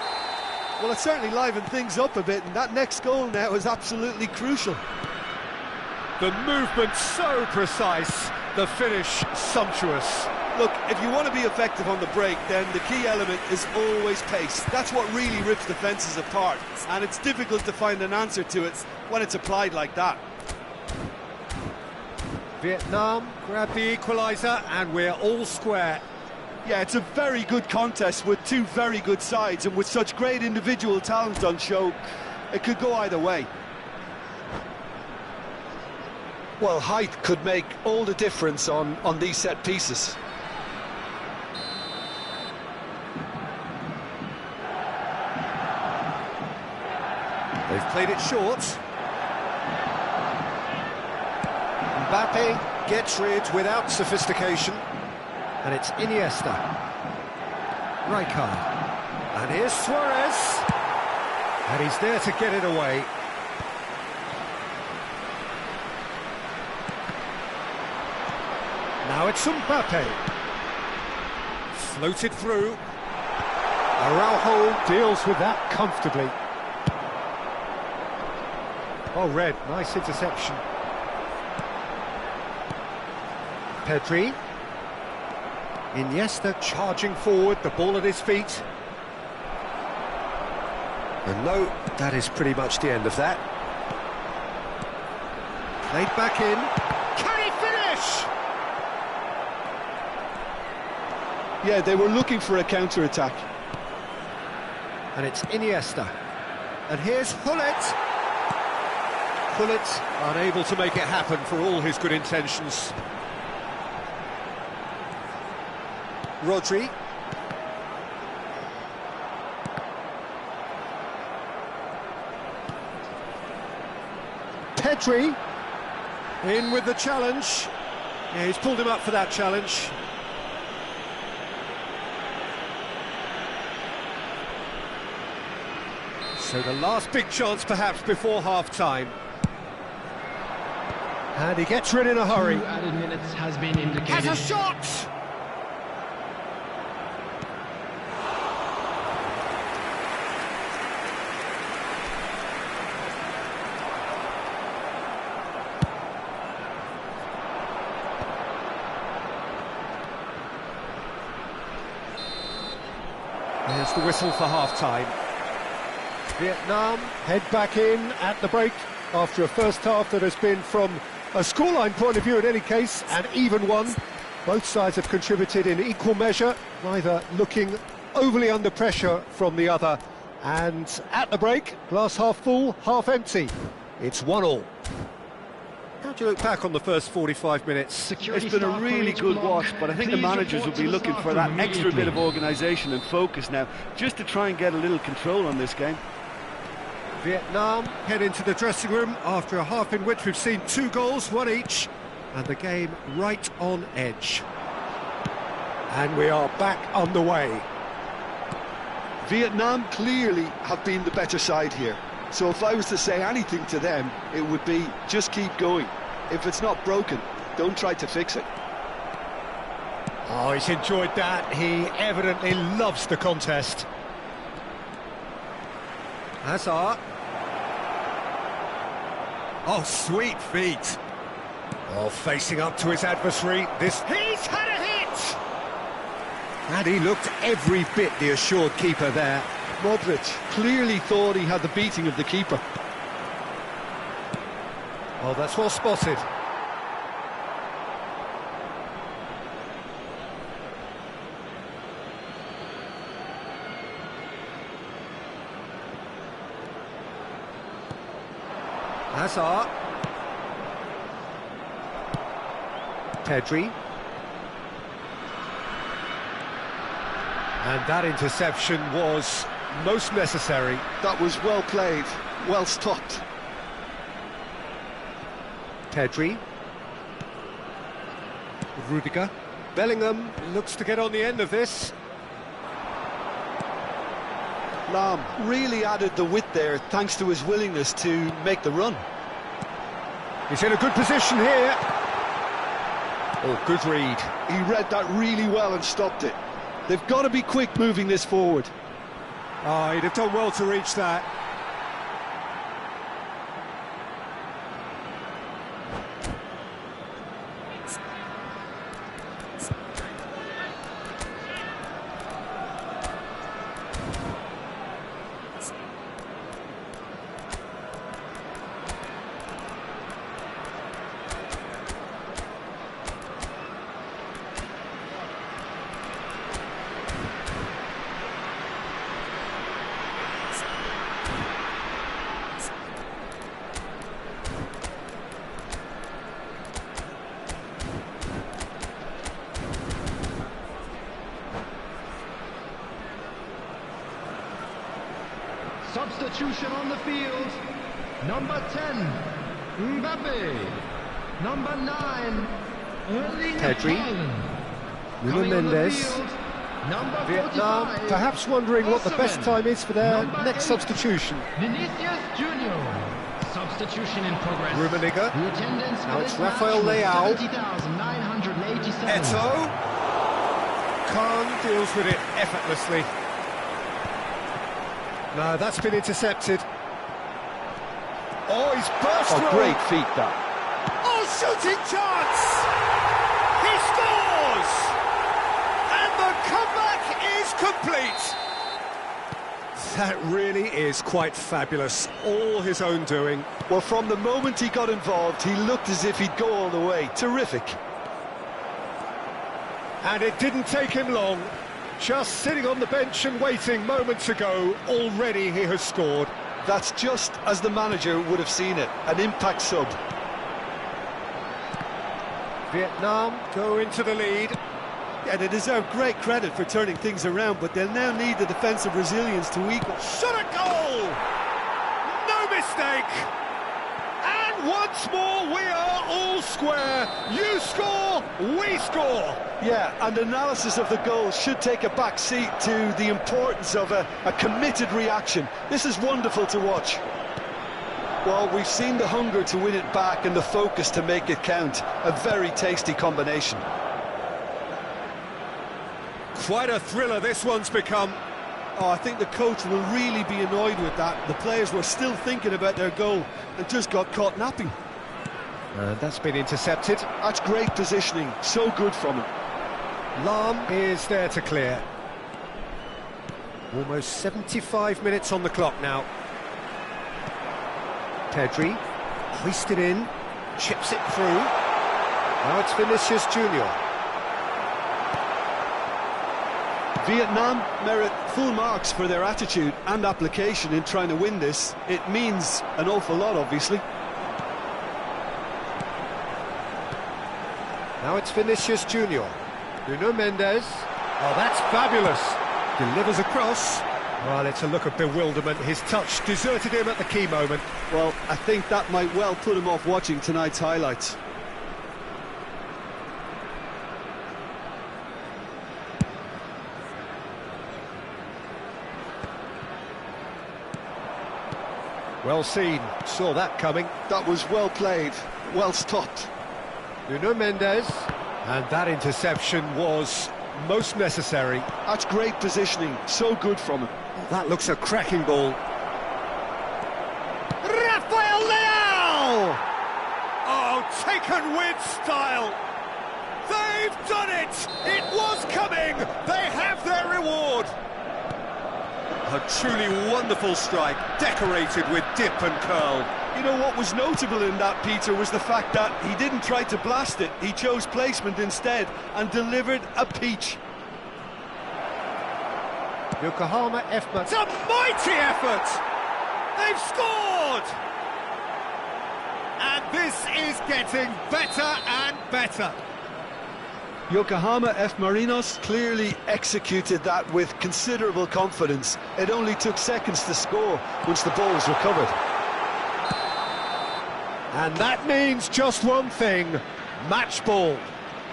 Speaker 2: Well, it certainly livened things up a bit, and that next goal now is absolutely crucial.
Speaker 1: The movement so precise, the finish sumptuous.
Speaker 2: Look, if you want to be effective on the break, then the key element is always pace. That's what really rips defences apart, and it's difficult to find an answer to it when it's applied like that.
Speaker 1: Vietnam grab the equaliser, and we're all square.
Speaker 2: Yeah, it's a very good contest with two very good sides, and with such great individual talent on show, it could go either way. Well, height could make all the difference on these set pieces.
Speaker 1: They've played it short. Mbappe gets rid without sophistication. And it's Iniesta. Rijkaard. And here's Suarez. And he's there to get it away. Now it's Mbappe. Floated through. Araujo deals with that comfortably. Oh, Red, nice interception. Pedri. Iniesta charging forward, the ball at his feet. And no, that is pretty much the end of that. Played back in. Can he finish?
Speaker 2: Yeah, they were looking for a counter-attack.
Speaker 1: And it's Iniesta. And here's Gullit. Gullit unable to make it happen for all his good intentions. Rodri. Pedri. In with the challenge. Yeah, he's pulled him up for that challenge. So the last big chance perhaps before half-time. And he gets rid in a hurry.
Speaker 4: 2 added minutes has been indicated.
Speaker 1: Has a shot! There's the whistle for half-time. Vietnam head back in at the break after a first half that has been, from a scoreline point of view in any case, an even one. Both sides have contributed in equal measure, neither looking overly under pressure from the other. And at the break, glass half full, half empty. It's 1-1. How do you look back on the first 45 minutes?
Speaker 5: It's been a really good watch, but I think the managers will be looking for that extra bit of organisation and focus now, just to try and get a little control on this game.
Speaker 1: Vietnam head into the dressing room after a half in which we've seen 2 goals, 1 each, and the game right on edge. And we are back on the way.
Speaker 2: Vietnam clearly have been the better side here. So if I was to say anything to them, it would be just keep going. If it's not broken, don't try to fix it.
Speaker 1: Oh, he's enjoyed that. He evidently loves the contest. Hazard. Oh, sweet feet. Oh, facing up to his adversary. He's had a hit! And he looked every bit the assured keeper there.
Speaker 2: Modric clearly thought he had the beating of the keeper.
Speaker 1: Oh, that's well spotted. Hazard. Pedri. And that interception was most necessary.
Speaker 2: That was well played, well stopped.
Speaker 1: Pedri. Rudiger. Bellingham looks to get on the end of this.
Speaker 2: Lahm really added the width there thanks to his willingness to make the run.
Speaker 1: He's in a good position here. Oh, good read.
Speaker 2: He read that really well and stopped it. They've got to be quick moving this forward.
Speaker 1: Oh, he'd have done well to reach that.
Speaker 4: Substitution on the field. Number 10, Mbappe. Number 9, Erling
Speaker 1: Pedri.
Speaker 4: Haaland.
Speaker 1: Nuno
Speaker 4: Coming on the
Speaker 1: Mendes.
Speaker 4: field, number
Speaker 1: Vietnam
Speaker 4: 45,
Speaker 1: perhaps wondering what the best
Speaker 4: Osimhen.
Speaker 1: time is for their
Speaker 4: Number
Speaker 1: next
Speaker 4: 8,
Speaker 1: substitution.
Speaker 4: Vinicius Junior. Substitution in progress.
Speaker 1: Rummenigge.
Speaker 4: The attendance
Speaker 1: Now
Speaker 4: for
Speaker 1: it's
Speaker 4: this
Speaker 1: Rafael
Speaker 4: match was
Speaker 1: Leao.
Speaker 4: 70,987.
Speaker 1: Eto'o. Khan deals with it effortlessly. No, that's been intercepted. Oh, he's burst
Speaker 2: Oh,
Speaker 1: through.
Speaker 2: great feat, that.
Speaker 1: Oh, shooting chance! He scores! And the comeback is complete! That really is quite fabulous. All his own doing.
Speaker 2: Well, from the moment he got involved, he looked as if he'd go all the way. Terrific.
Speaker 1: And it didn't take him long. Just sitting on the bench and waiting moments ago, already he has scored.
Speaker 2: That's just as the manager would have seen it, an impact sub.
Speaker 1: Vietnam go into the lead.
Speaker 2: Yeah, they deserve great credit for turning things around, but they'll now need the defensive resilience to equal.
Speaker 1: Shot a goal! No mistake! And once more we are all square. You score, we score.
Speaker 2: Yeah, and analysis of the goal should take a back seat to the importance of a committed reaction. This is wonderful to watch. Well, we've seen the hunger to win it back and the focus to make it count. A very tasty combination.
Speaker 1: Quite a thriller this one's become.
Speaker 2: Oh, I think the coach will really be annoyed with that. The players were still thinking about their goal and just got caught napping.
Speaker 1: And that's been intercepted.
Speaker 2: That's great positioning, so good from him.
Speaker 1: Lahm is there to clear. Almost 75 minutes on the clock now. Pedri, hoisted in, chips it through. Now it's Vinicius Junior.
Speaker 2: Vietnam merit full marks for their attitude and application in trying to win this. It means an awful lot, obviously.
Speaker 1: Now it's Vinicius Junior. Nuno Mendes. Oh, that's fabulous. Delivers across. Well, it's a look of bewilderment. His touch deserted him at the key moment.
Speaker 2: Well, I think that might well put him off watching tonight's highlights.
Speaker 1: Well seen. Saw that coming.
Speaker 2: That was well played, well stopped.
Speaker 1: Nuno Mendes. And that interception was most necessary.
Speaker 2: That's great positioning, so good from him.
Speaker 1: That looks a cracking ball. Rafael Leao! Oh, taken with style. They've done it! It was coming! They have their reward! A truly wonderful strike, decorated with dip and curl.
Speaker 2: You know what was notable in that, Peter, was the fact that he didn't try to blast it. He chose placement instead and delivered a peach.
Speaker 1: Yokohama F. It's a mighty effort! They've scored! And this is getting better and better.
Speaker 2: Yokohama F. Marinos clearly executed that with considerable confidence. It only took seconds to score once the ball was recovered.
Speaker 1: And that means just one thing, match ball.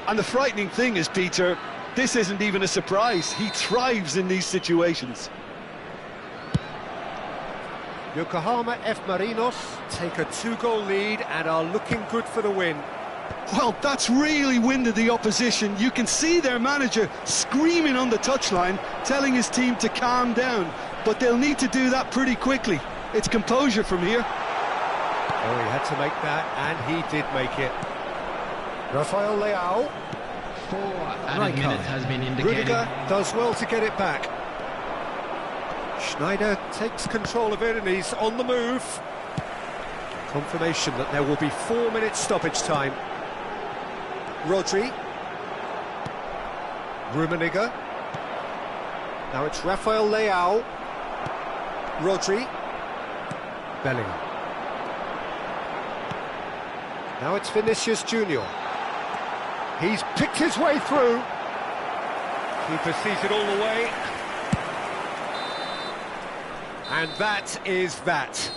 Speaker 2: And the frightening thing is, Peter, this isn't even a surprise. He thrives in these situations.
Speaker 1: Yokohama F. Marinos take a 2-goal lead and are looking good for the win.
Speaker 2: Well, that's really winded the opposition. You can see their manager screaming on the touchline, telling his team to calm down. But they'll need to do that pretty quickly. It's composure from here.
Speaker 1: Oh, he had to make that, and he did make it. Rafael Leao.
Speaker 4: 4 added minutes has been indicated.
Speaker 1: Rudiger does well to get it back. Schneider takes control of it, and he's on the move. Confirmation that there will be 4 minutes stoppage time. Rodri. Rummenigge. Now it's Rafael Leao. Rodri. Bellingham. Now it's Vinicius Junior. He's picked his way through. Keeper sees it all the way. And that is that.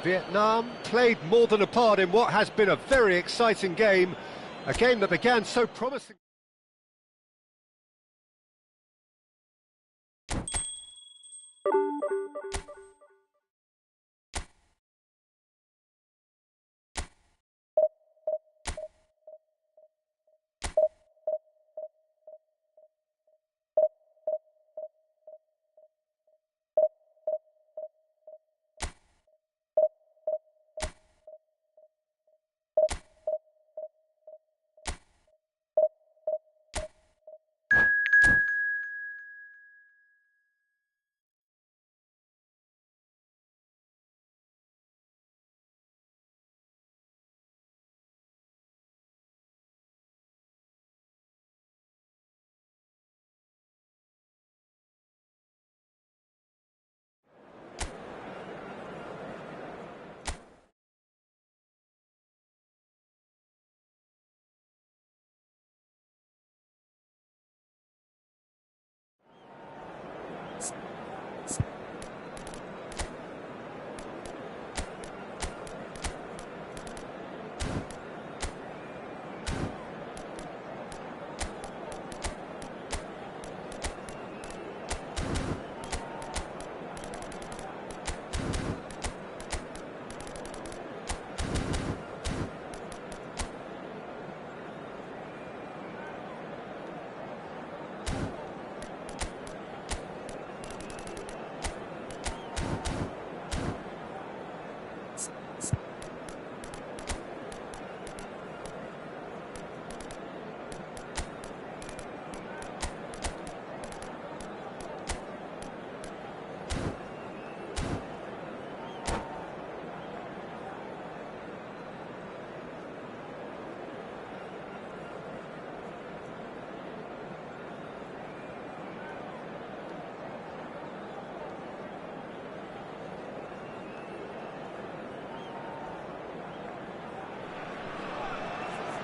Speaker 1: Vietnam played more than a part in what has been a very exciting game, a game that began so promising.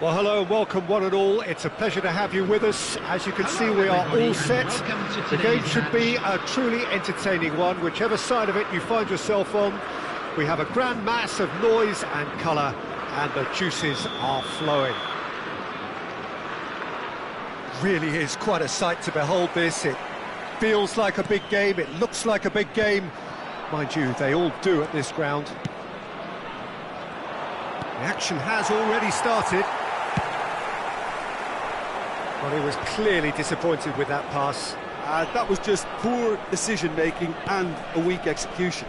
Speaker 1: Well, hello and welcome one and all. It's a pleasure to have you with us. As you can see, we are all set. The game should be a truly entertaining one, whichever side of it you find yourself on. We have a grand mass of noise and colour, and the juices are flowing. Really is quite a sight to behold this. It feels like a big game, it looks like a big game. Mind you, they all do at this ground. The action has already started. Well, he was clearly disappointed with that pass.
Speaker 2: That was just poor decision-making and a weak execution.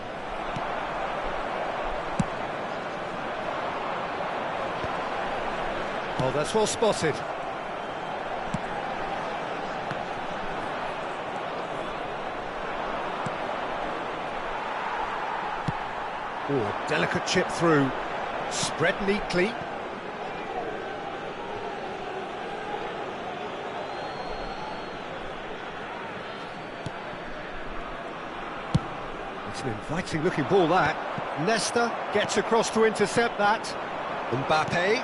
Speaker 1: Oh, that's well spotted. Oh, a delicate chip through. Spread neatly. It's an inviting looking ball, that. Nesta gets across to intercept that. Mbappe.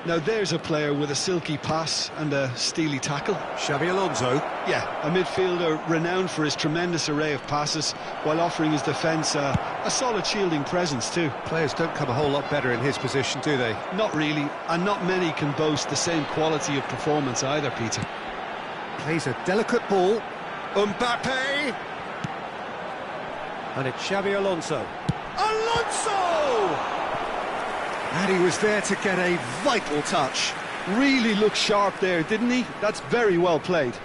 Speaker 2: Now there's a player with a silky pass and a steely tackle.
Speaker 1: Xabi Alonso.
Speaker 2: Yeah, a midfielder renowned for his tremendous array of passes while offering his defence a solid shielding presence too.
Speaker 1: Players don't come a whole lot better in his position, do they?
Speaker 2: Not really, and not many can boast the same quality of performance either, Peter.
Speaker 1: Plays a delicate ball. Mbappe! And it's Xabi Alonso.
Speaker 2: Alonso!
Speaker 1: And he was there to get a vital touch.
Speaker 2: Really looked sharp there, didn't he? That's very well played.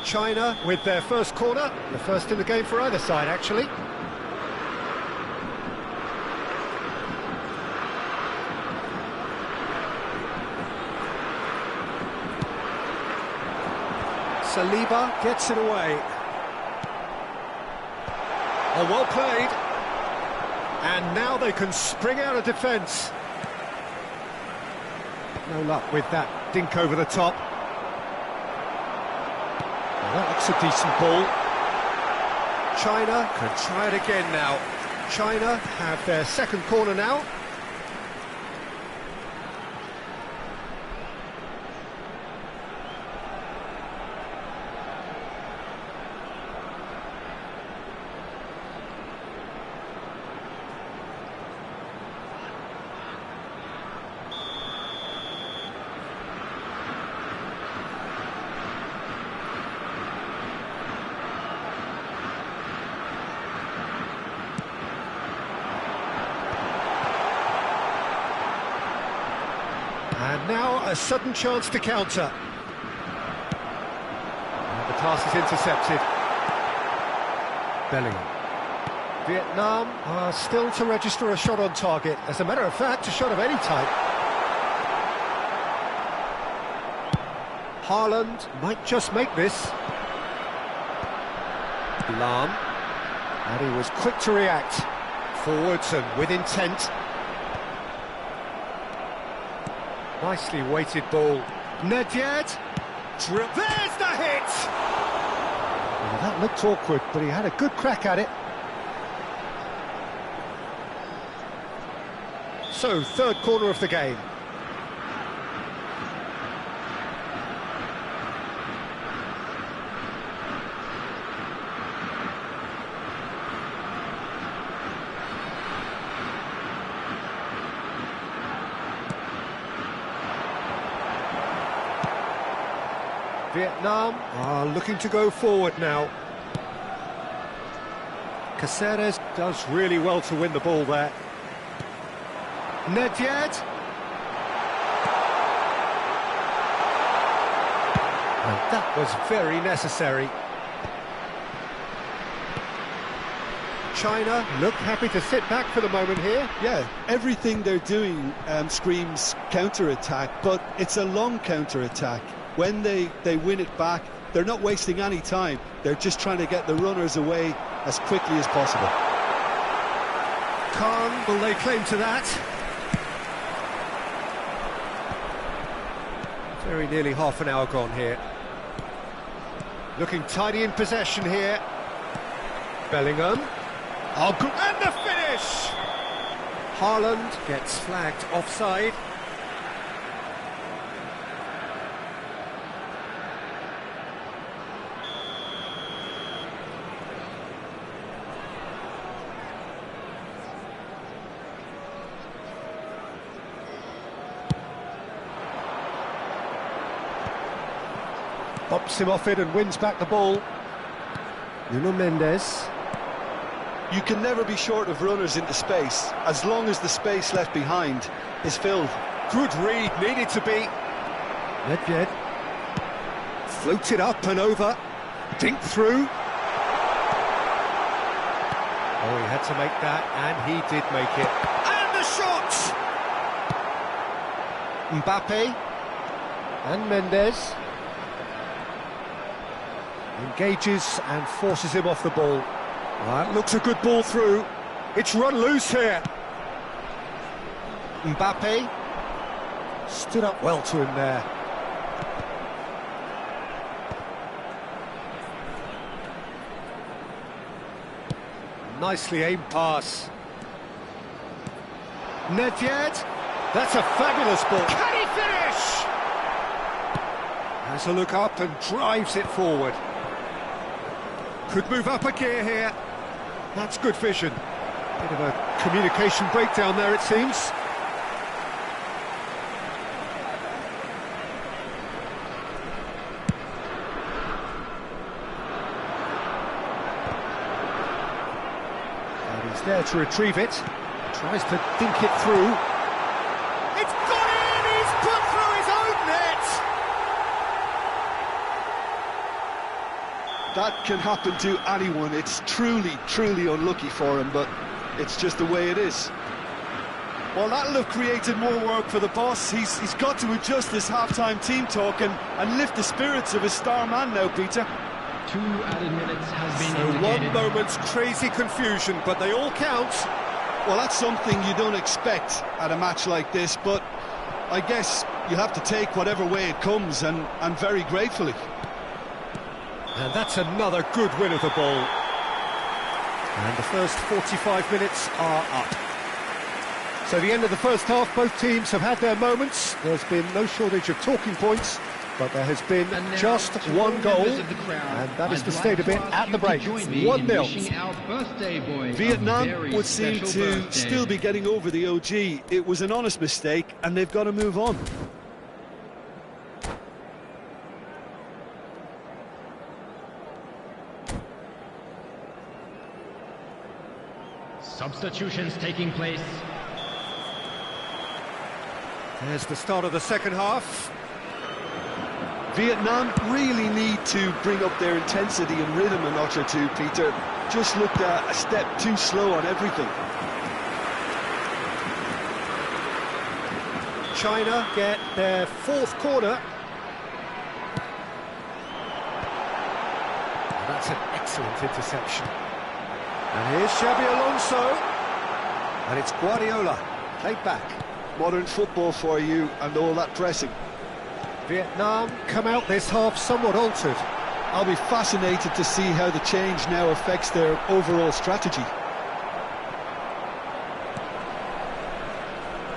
Speaker 1: China with their first corner. The first in the game for either side, actually. Saliba gets it away. Oh, well played. And now they can spring out of defence. No luck with that dink over the top. Well, that looks a decent ball. China can try it again now. China have their second corner now. now a sudden chance to counter. And the pass is intercepted. Bellingham. Vietnam are still to register a shot on target. As a matter of fact, a shot of any type. Haaland might just make this. Lahm. And he was quick to react. Forwards and with intent. Nicely weighted ball. Nedved. There's the hit! Well, that looked awkward, but he had a good crack at it. So, third corner of the game. Vietnam are looking to go forward now. Caceres does really well to win the ball there. Nedved. And that was very necessary. China look happy to sit back for the moment here.
Speaker 2: Yeah, everything they're doing screams counter-attack, but it's a long counter-attack. When they win it back, they're not wasting any time. They're just trying to get the runners away as quickly as possible.
Speaker 1: Khan will lay claim to that. Very nearly half an hour gone here. Looking tidy in possession here. Bellingham. Oh, and the finish! Haaland gets flagged offside. Bumps him off it and wins back the ball. Nuno Mendes.
Speaker 2: You can never be short of runners into space, as long as the space left behind is filled.
Speaker 1: Good read, needed to be. Nedved. Floated up and over. Dink through. Oh, he had to make that, and he did make it. And the shot! Mbappe. And Mendes. Engages and forces him off the ball. That looks a good ball through. It's run loose here. Mbappe stood up well to him there. Nicely aimed pass. Nedved. That's a fabulous ball. Can he finish? Has a look up and drives it forward. Could move up a gear here. That's good vision. Bit of a communication breakdown there, it seems. And he's there to retrieve it. Tries to dink it through. It's gone in! He's put through his own net!
Speaker 2: That can happen to anyone. It's truly, truly unlucky for him, but it's just the way it is. Well, that'll have created more work for the boss. He's got to adjust this half-time team talk and lift the spirits of his star man now, Peter.
Speaker 4: 2 added minutes has been
Speaker 1: So
Speaker 4: indicated.
Speaker 1: one moment's crazy confusion, but they all count.
Speaker 2: Well, that's something you don't expect at a match like this, but I guess you have to take whatever way it comes, and very gratefully.
Speaker 1: And that's another good win of the ball. And the first 45 minutes are up. So the end of the first half, both teams have had their moments. There's been no shortage of talking points, but there has been
Speaker 4: And now
Speaker 1: just
Speaker 4: to
Speaker 1: one
Speaker 4: all
Speaker 1: goal,
Speaker 4: members of the crowd,
Speaker 1: and that is
Speaker 4: I'd
Speaker 1: the
Speaker 4: like
Speaker 1: state of
Speaker 4: to
Speaker 1: it
Speaker 4: ask
Speaker 1: at
Speaker 4: you
Speaker 1: the
Speaker 4: to
Speaker 1: break.
Speaker 4: join me in
Speaker 1: 1-0.
Speaker 4: wishing our birthday boy a
Speaker 2: Vietnam
Speaker 4: very
Speaker 2: would seem
Speaker 4: special
Speaker 2: to
Speaker 4: birthday.
Speaker 2: still be getting over the OG. It was an honest mistake, and they've got to move on.
Speaker 4: Substitutions taking place.
Speaker 1: There's the start of the second half.
Speaker 2: Vietnam really need to bring up their intensity and rhythm a notch or two, Peter. Just looked a step too slow on everything.
Speaker 1: China get their fourth corner. That's an excellent interception. And here's Xabi Alonso. And it's Guardiola, played back.
Speaker 2: Modern football for you and all that pressing.
Speaker 1: Vietnam come out this half somewhat altered.
Speaker 2: I'll be fascinated to see how the change now affects their overall strategy.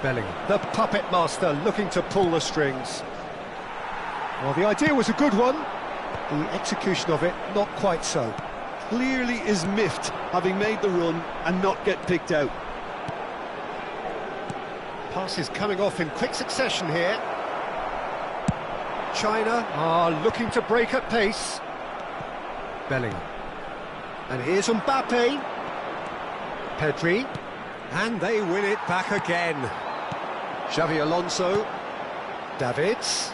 Speaker 1: Bellingham, the puppet master, looking to pull the strings. Well, the idea was a good one. The execution of it, not quite so.
Speaker 2: Clearly is miffed, having made the run and not get picked out.
Speaker 1: Passes coming off in quick succession here. China are looking to break at pace. Bellingham. And here's Mbappe. Pedri. And they win it back again. Xabi Alonso. Davids.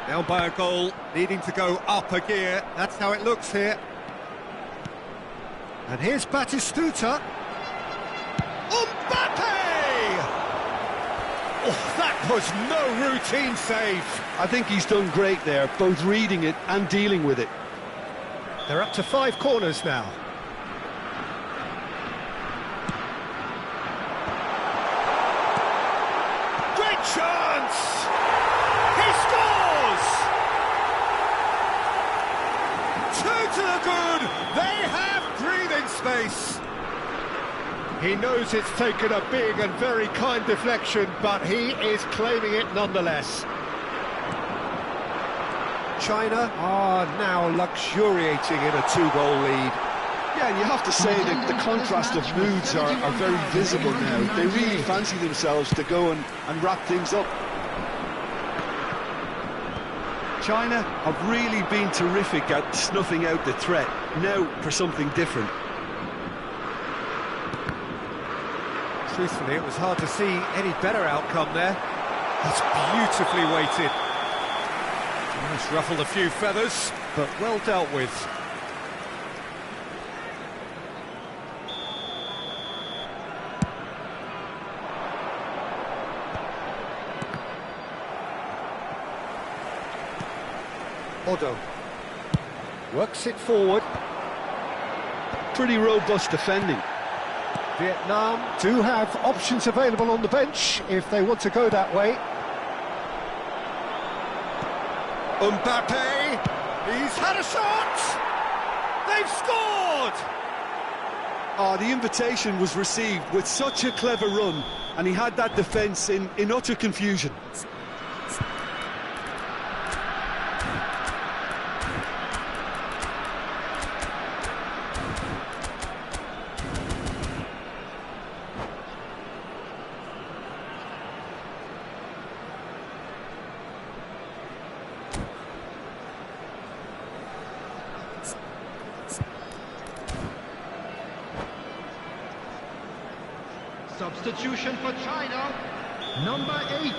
Speaker 1: Now by a goal, needing to go up a gear. That's how it looks here. And here's Batistuta. Mbappe! Oh, that was no routine save.
Speaker 2: I think he's done great there, both reading it and dealing with it.
Speaker 1: They're up to 5 corners now. Great chance! He scores! 2 to the good. They have breathing space. He knows it's taken a big and very kind deflection, but he is claiming it nonetheless. China are now luxuriating in a 2-goal lead.
Speaker 2: Yeah, and you have to say that the contrast of moods are very visible now. They really fancy themselves to go and wrap things up. China have really been terrific at snuffing out the threat. Now for something different.
Speaker 1: Truthfully, it was hard to see any better outcome there. That's beautifully weighted. It's ruffled a few feathers, but well dealt with. Odo works it forward.
Speaker 2: Pretty robust defending.
Speaker 1: Vietnam do have options available on the bench if they want to go that way. Mbappe, he's had a shot! They've scored!
Speaker 2: Oh, the invitation was received with such a clever run, and he had that defence in utter confusion.
Speaker 4: Substitution for China, number 8,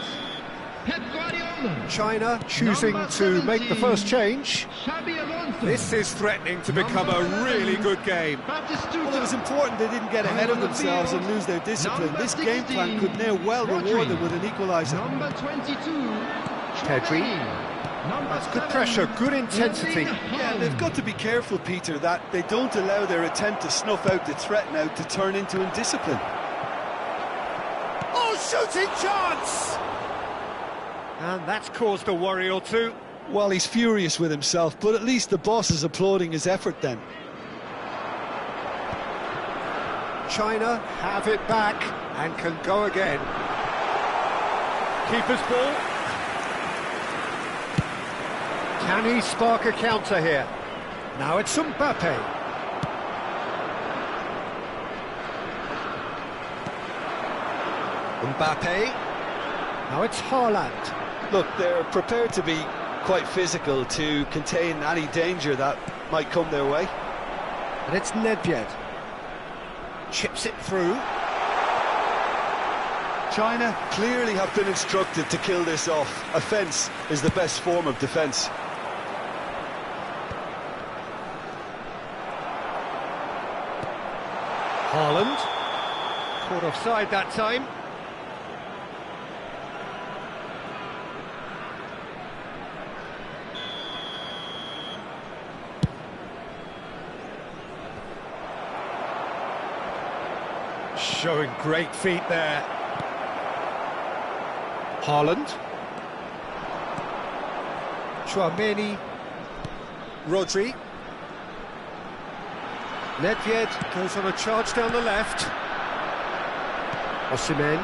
Speaker 4: Pep Guardiola.
Speaker 1: China choosing to make the first change.
Speaker 4: Xabi Alonso.
Speaker 1: This is threatening to become a really good game.
Speaker 2: Well, it was important they didn't get ahead of themselves and lose their discipline. This game plan could now well reward them with an equaliser.
Speaker 4: Number 22,
Speaker 1: Pedri. That's good pressure, good intensity.
Speaker 2: Yeah, they've got to be careful, Peter, that they don't allow their attempt to snuff out the threat now to turn into indiscipline.
Speaker 1: Oh, shooting chance! And that's caused a worry or two.
Speaker 2: Well, he's furious with himself, but at least the boss is applauding his effort then.
Speaker 1: China have it back and can go again. Keeper's ball. Can he spark a counter here? Now it's Mbappe. Mbappe. Now it's Haaland.
Speaker 2: Look, they're prepared to be quite physical to contain any danger that might come their way.
Speaker 1: And it's Nedved. Chips it through.
Speaker 2: China clearly have been instructed to kill this off. Offence is the best form of defence.
Speaker 1: Haaland. Caught offside that time. Showing great feet there. Haaland. Tchouaméni. Rodri. Nedved goes on a charge down the left. Osimhen.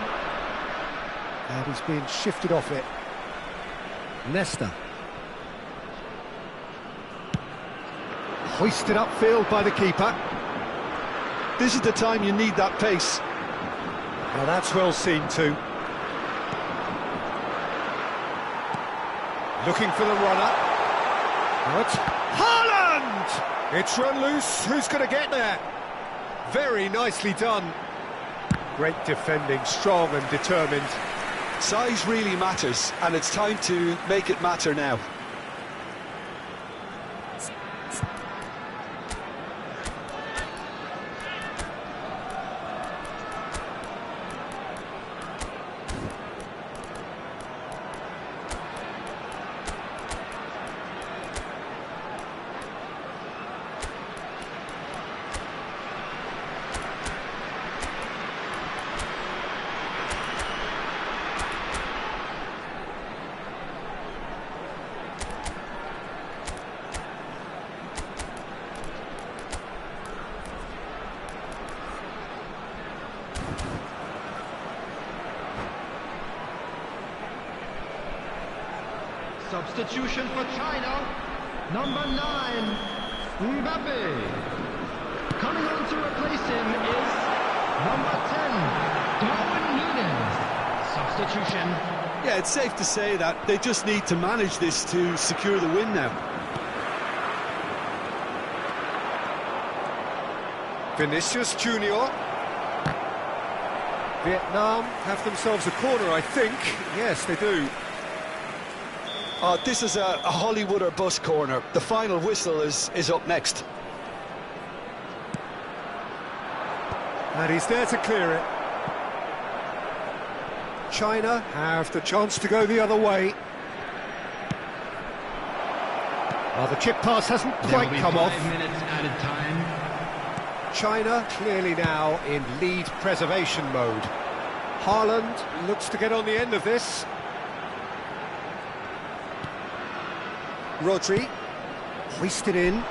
Speaker 1: And he's being shifted off it. Nesta. Hoisted upfield by the keeper.
Speaker 2: This is the time you need that pace.
Speaker 1: Now that's well seen too. Looking for the runner. What? Haaland! It's run loose. Who's going to get there? Very nicely done. Great defending, strong and determined.
Speaker 2: Size really matters, and it's time to make it matter now.
Speaker 4: Substitution for China, number 9, Mbappe. Coming on to replace him is number 10, Darwin Núñez. Substitution.
Speaker 2: Yeah, it's safe to say that they just need to manage this to secure the win now.
Speaker 1: Vinicius Junior. Vietnam have themselves a corner, I think. Yes, they do.
Speaker 2: This is a Hollywood or bust corner. The final whistle is up next.
Speaker 1: And he's there to clear it. China have the chance to go the other way. Well, the chip pass hasn't quite come off.
Speaker 4: 5 minutes added time.
Speaker 1: China clearly now in lead preservation mode. Haaland looks to get on the end of this. Rodri, hoisted in.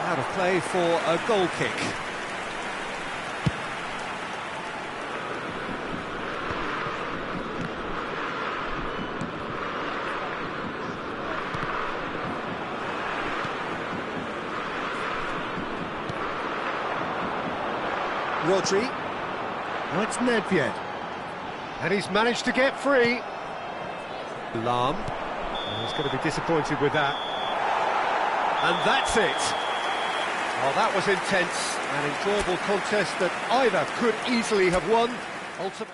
Speaker 1: Out of play for a goal kick. Rodri. Now it's Nedved. And he's managed to get free. Lahm. He's going to be disappointed with that. And that's it. Well, that was intense, an enjoyable contest that either could easily have won. Ultimately.